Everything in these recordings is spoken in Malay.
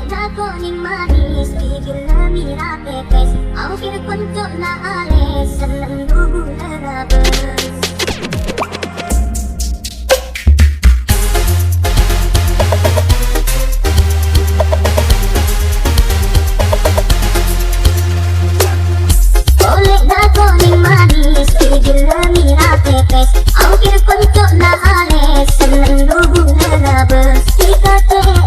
kuning manis bibir lemira pepes aukir kuncuk na ales seneng dugu lerabes. Oleh na kuning manis bibir lemira pepes aukir kuncuk na ales seneng dugu lerabes. Kita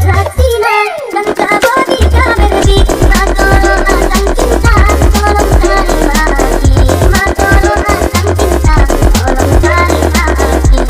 laksina dan kabodi kaberdi matoro atang cinta tolong terima hati matoro atang cinta tolong terima hati.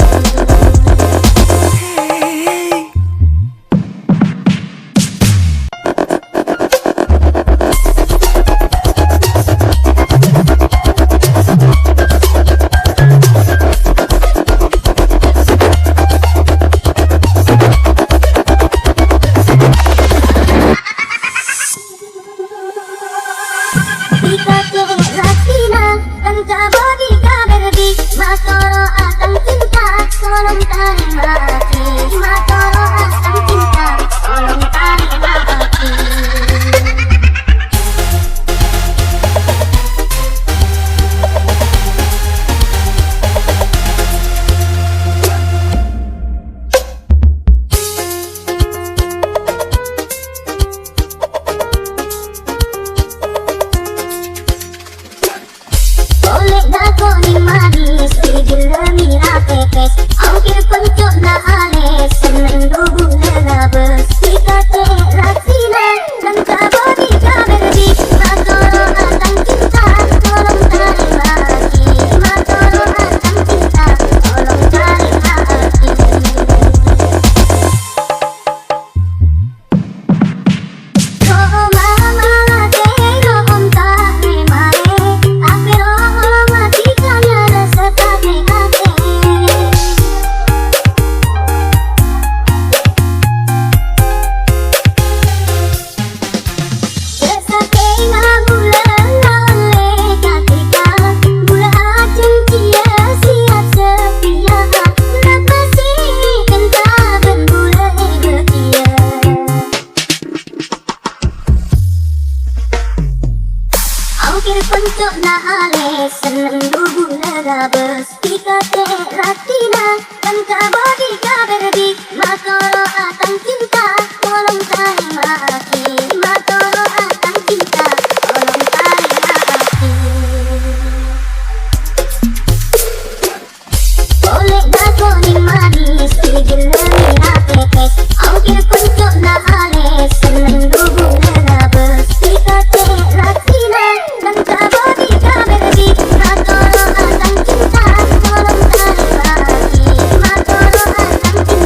Untuk na ales seneng dugu lerabes kita ratina dan kabodi kaberdi matoro atang cinta tolong terima hati matoro atang cinta tolong terima hati. Oleh na kuning manis bibir lemira pepes aukir kuncuk na ales seneng dugu lerabes kita ratina dan kabodi kaberdi matoro atang cinta tolong terima hati matoro atang cinta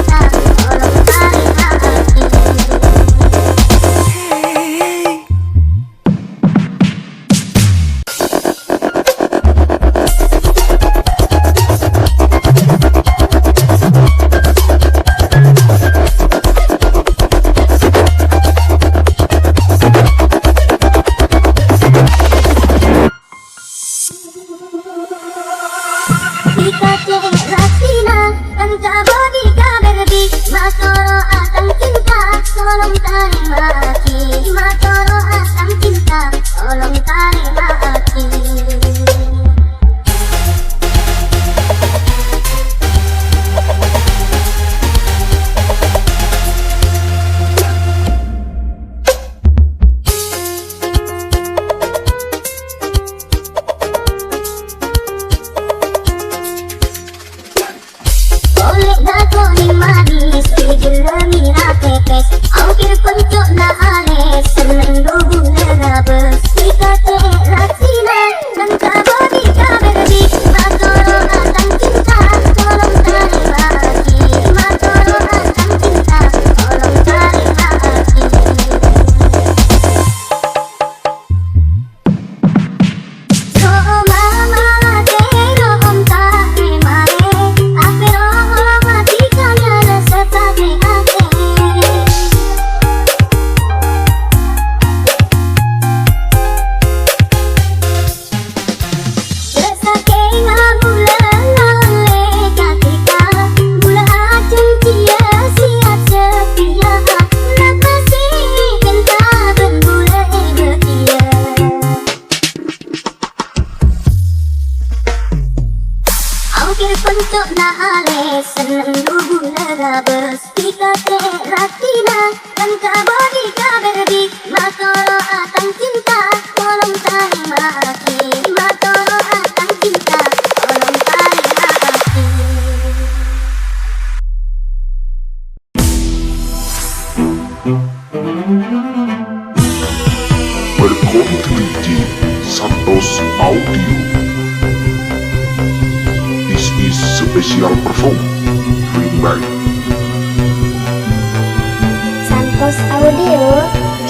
Tika te ratina Langka bodi ka berdi Makolo atang cinta Tolong terima aki Makolo atang cinta Tolong terima aki. Berkontribusi Santos Audio. This is special perform Remake Santos Audio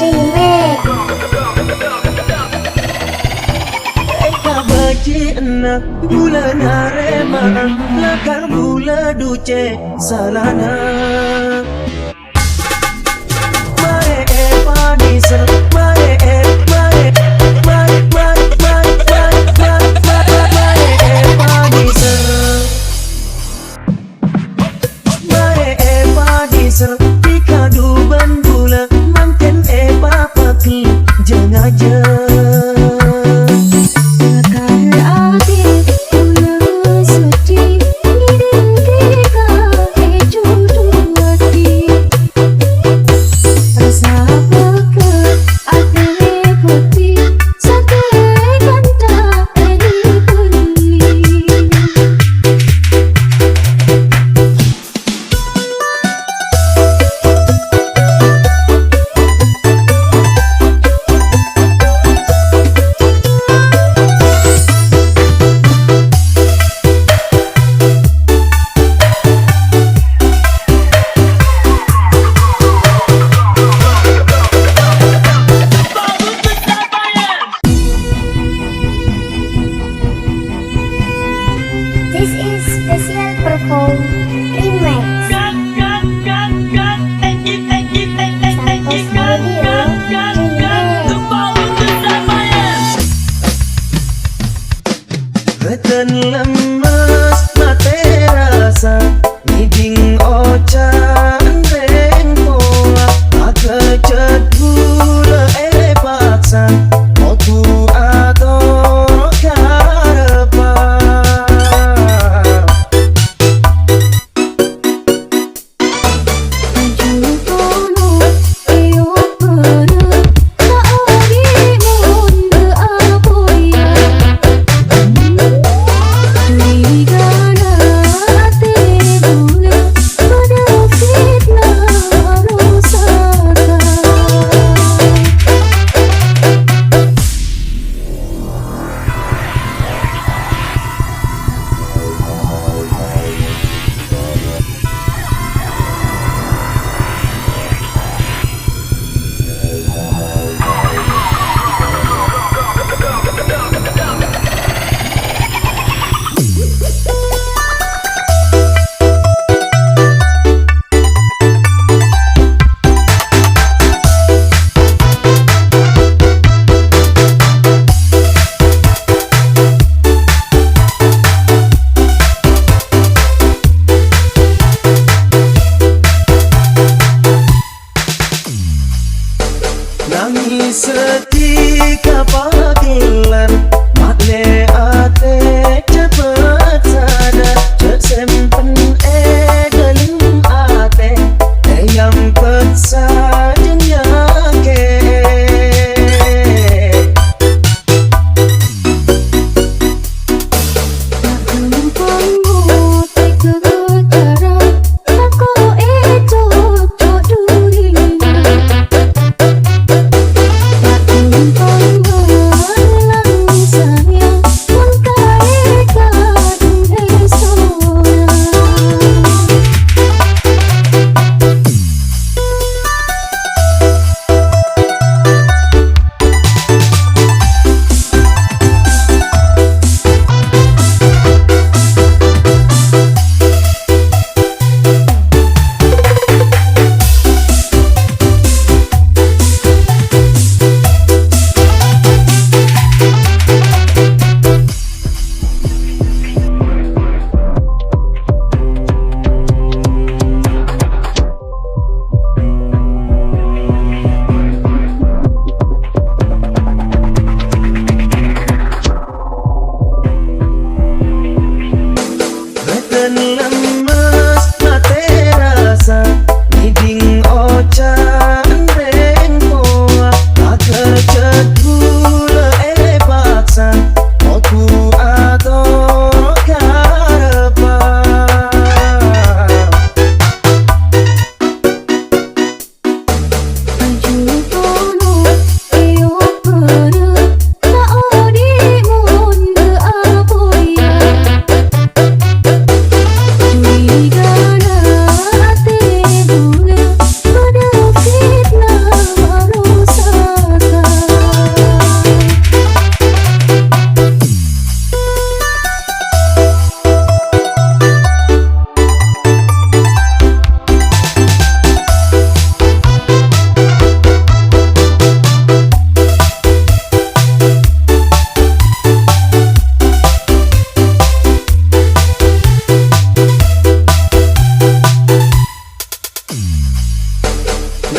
Remake. Baji anak bulan harema lakar bula duce salana mare paniser mare mare mare mare mare paniser mare paniser pika duban bula manten papaki jangan aja. This is special perform Remake Santos Audio Beten lemes mate rasa Niding ocan reng pola Ake cet gula paksa Otu atau karepa Nangis setika panggilan Makle ate cepet sadar Cek sempen dalam ate yang petsa jenyake Sayang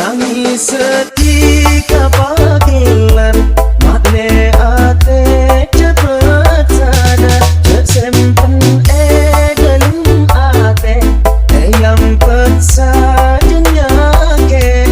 Nangis setika panggilan mak le ate cepet sadar cek sempen dalam ate yang peksa jenyake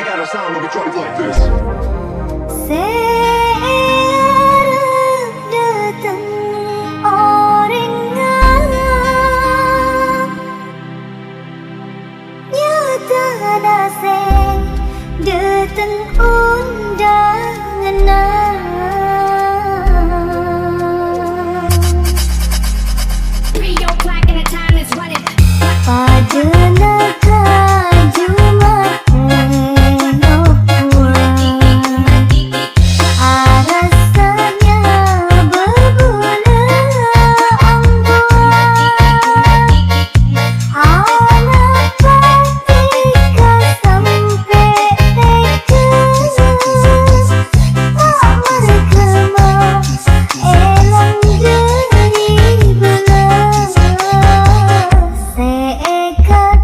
got a sound of a drop like this. Searep dateng orengan nyata nase dateng undangan Padahal kajuma Arasanya berbulan Anak ketika sampai teka Tak berkema elang dari belas Seekat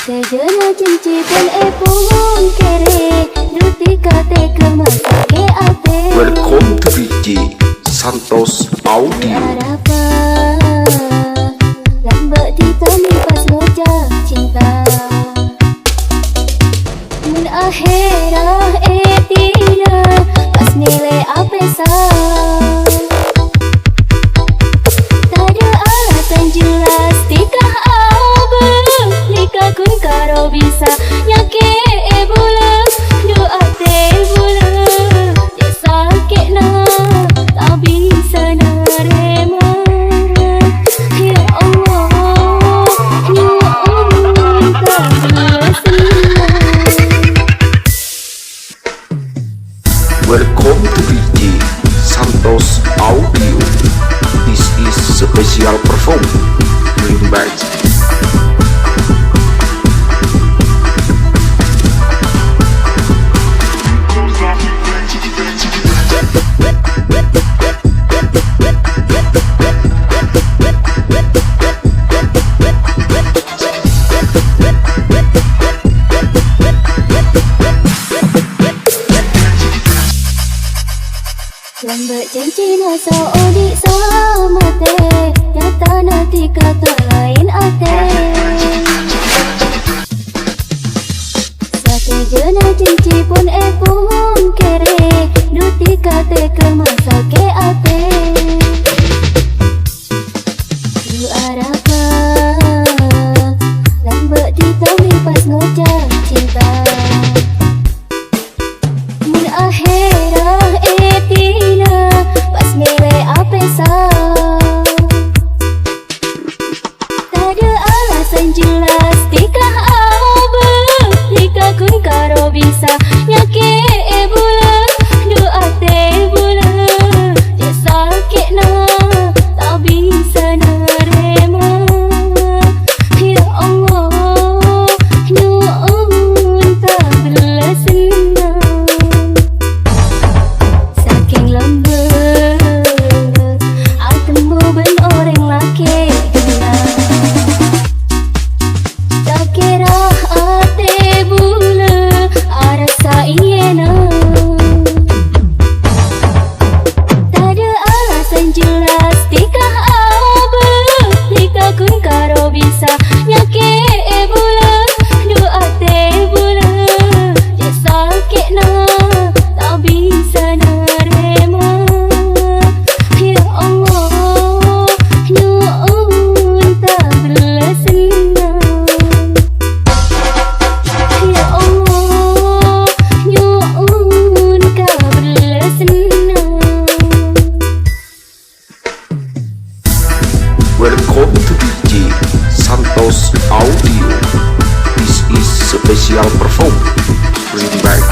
Sate jena cinci pun pun kere Duti kate kemasake ate Welcome to DJ Santos Audio. Arapa lambat ditani pas ngocah cinta Mun akhirah tina pas nilai apesa Tada alasan jelas tikah abang Lika kun karo bisa nyake bula Doa te bula Cek sakit na tak bisa nerima Ya Allah nyu'un tak bersenang Welcome to DJ Santos Audio. This is special perform remix. Lambat janji nasa odik sama te Nyata nanti kata lain ate Sate jena janji pun pun kere Duti kate kemasake ate Du arapa lambat ditami pas ngocah cinta Mun akhirah tina pas nilai apesa Tada alasan jelas tikah abang Lika kun karo bisa nyake bulan Doa te bulan Cek sakit na tak bisa nerima Ya Allah nyu'un tak bersenang Saking lembut Atemu ben orang laki kenal Tak kira ate bula Arasa iyena Tada alasan jelas tikah abang Lika kun karo bisa nyake bulan Doa te bulan Cek sakit na tak bisa nerima Ya Allah nyu'un tak bersenang Ya Allah nyu'un tak bersenang Welcome to DJ Santos Audio. This is special perform remix.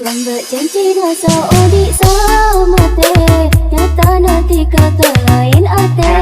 Lambat janji nasa odik sama te Nyata nanti kata lain ate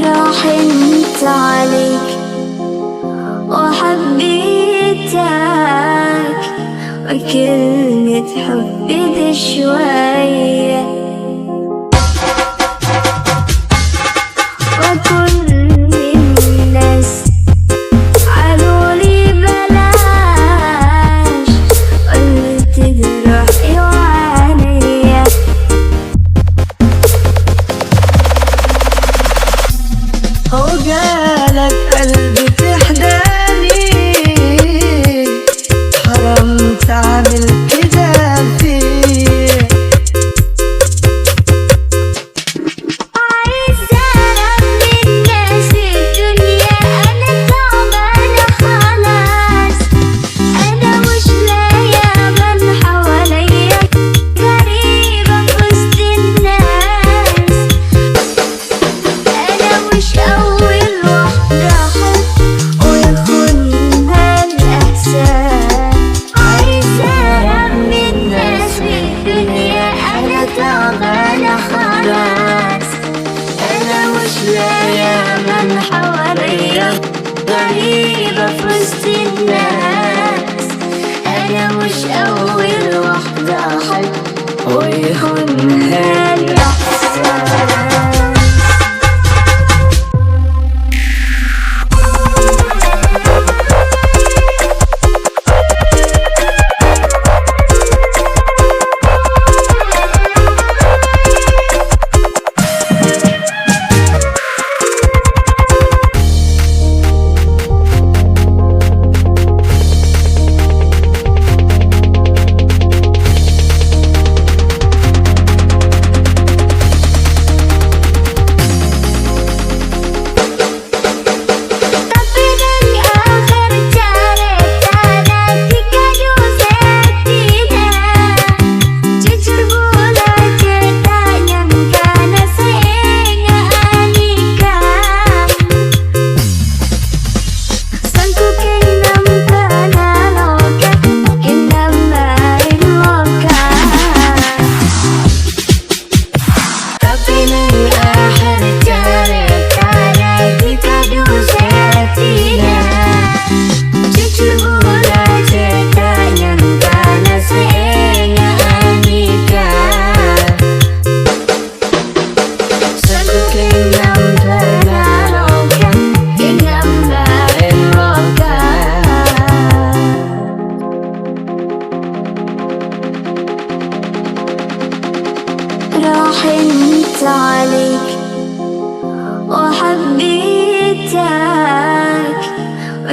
راحنت عليك وحبيتك وكلمة حبي بشوية وكل الناس قالولي بلاش قلت بروحي وعليا هو جالك قلبي تحداني حرام تعمل كده فيه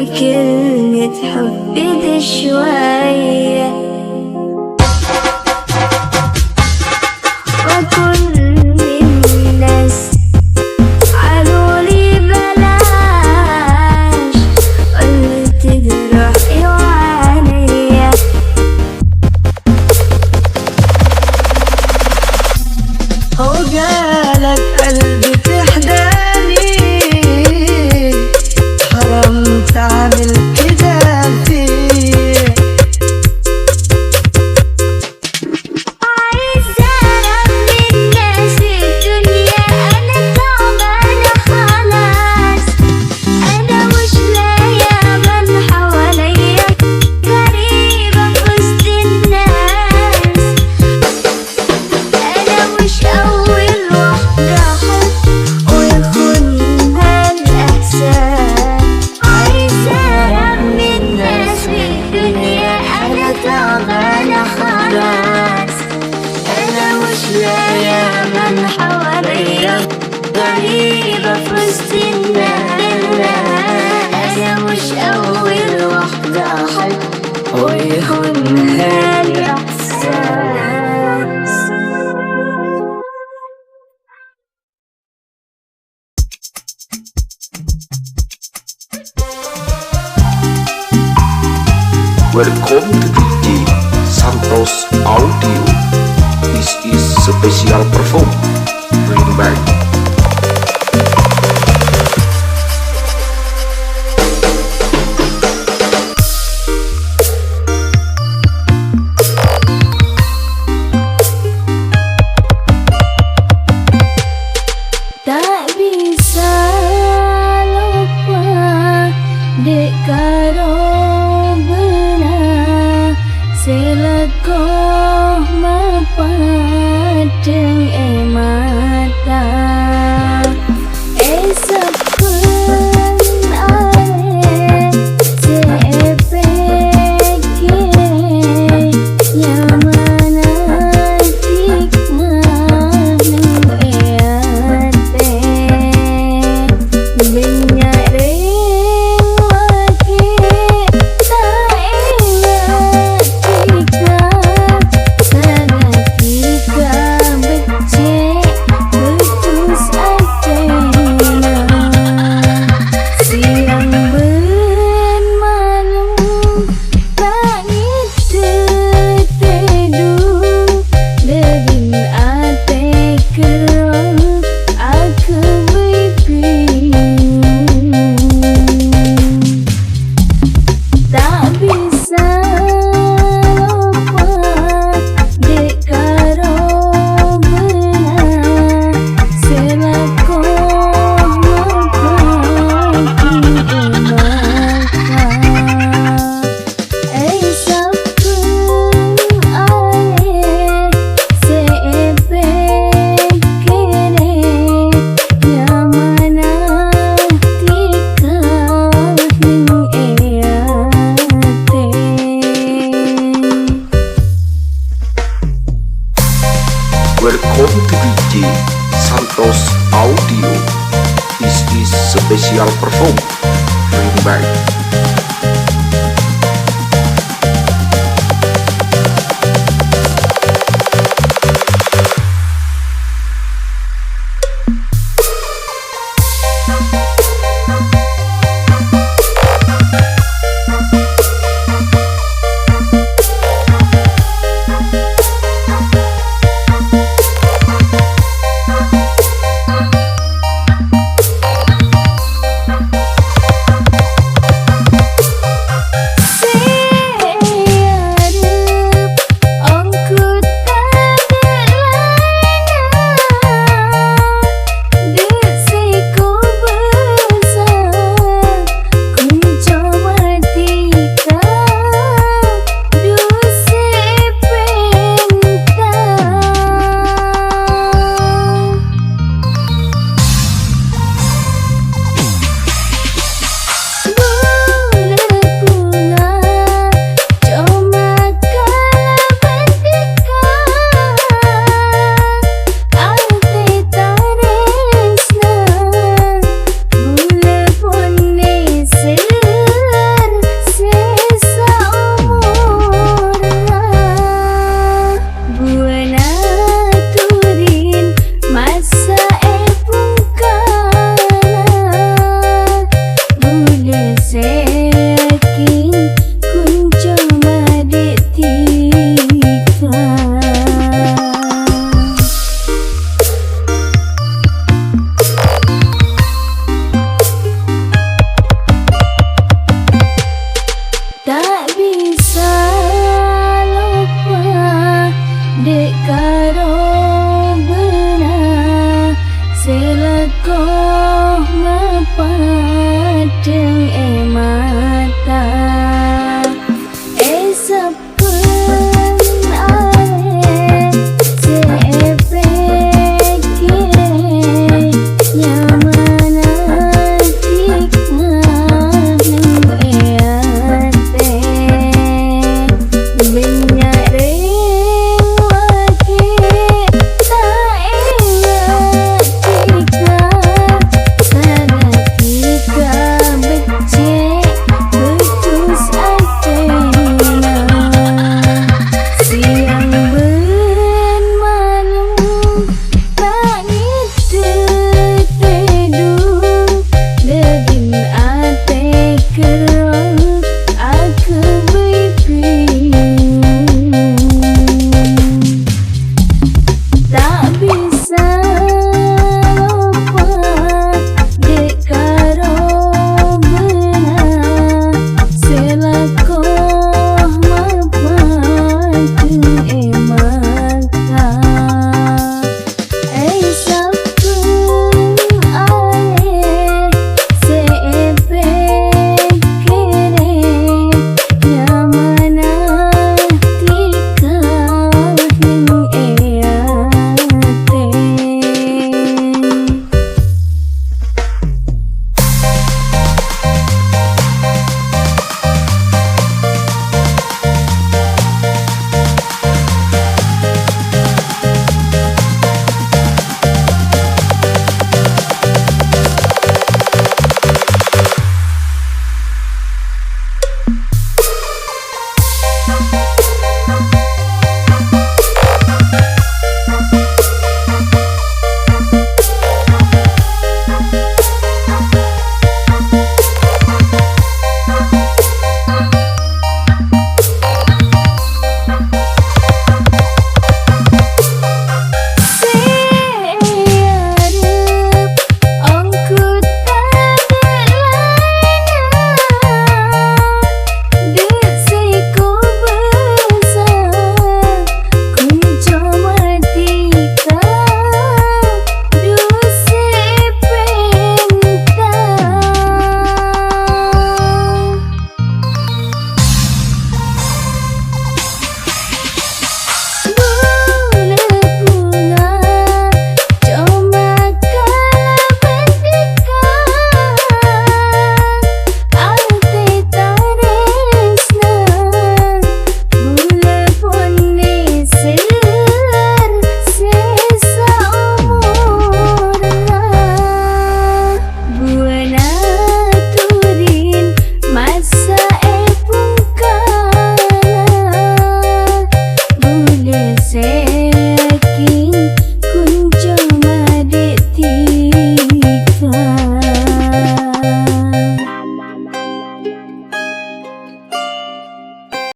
كلمة حبي شوية وكل الناس قالولي بلاش قلت جرحي وعليا هو جالك قلبي تحداني حرام تعمل كده فيه عايزة أرمي الناس الدنيا أنا تعبانة خلاص أنا مش لاقية من حواليا غريبة في وسط الناس أنا مش أول واحدة أحب ويخونها الإحساس عايزة أرمي الناس في الدنيا أنا تعبانة خلاص أنا مش لاقية من حواليا غريبة في وسط الناس أنا مش أول واحدة أحب ويخونها الإحساس Welcome to DJ Santos Audio. This is special perform. Bring back. Tak bisa lupa dek karo benar selekoh mapadeng mata esapun are sepeke yamana tikman eate minyak ring wake tak ingat tikman sanatika becek putus atena siang ben malam langit terteduh debin ate kerang aku berpingung tak bisa lupa dek karo benar selakoh mapati mata esapun are sepek kene yamana tikah ning eate Welcome to DJ Santos Audio. This is special perform. Bring back. Tak bisa lupa dek karo benar selakoh mepadeng mata sepeng are sepekire nyamana tikna neng eate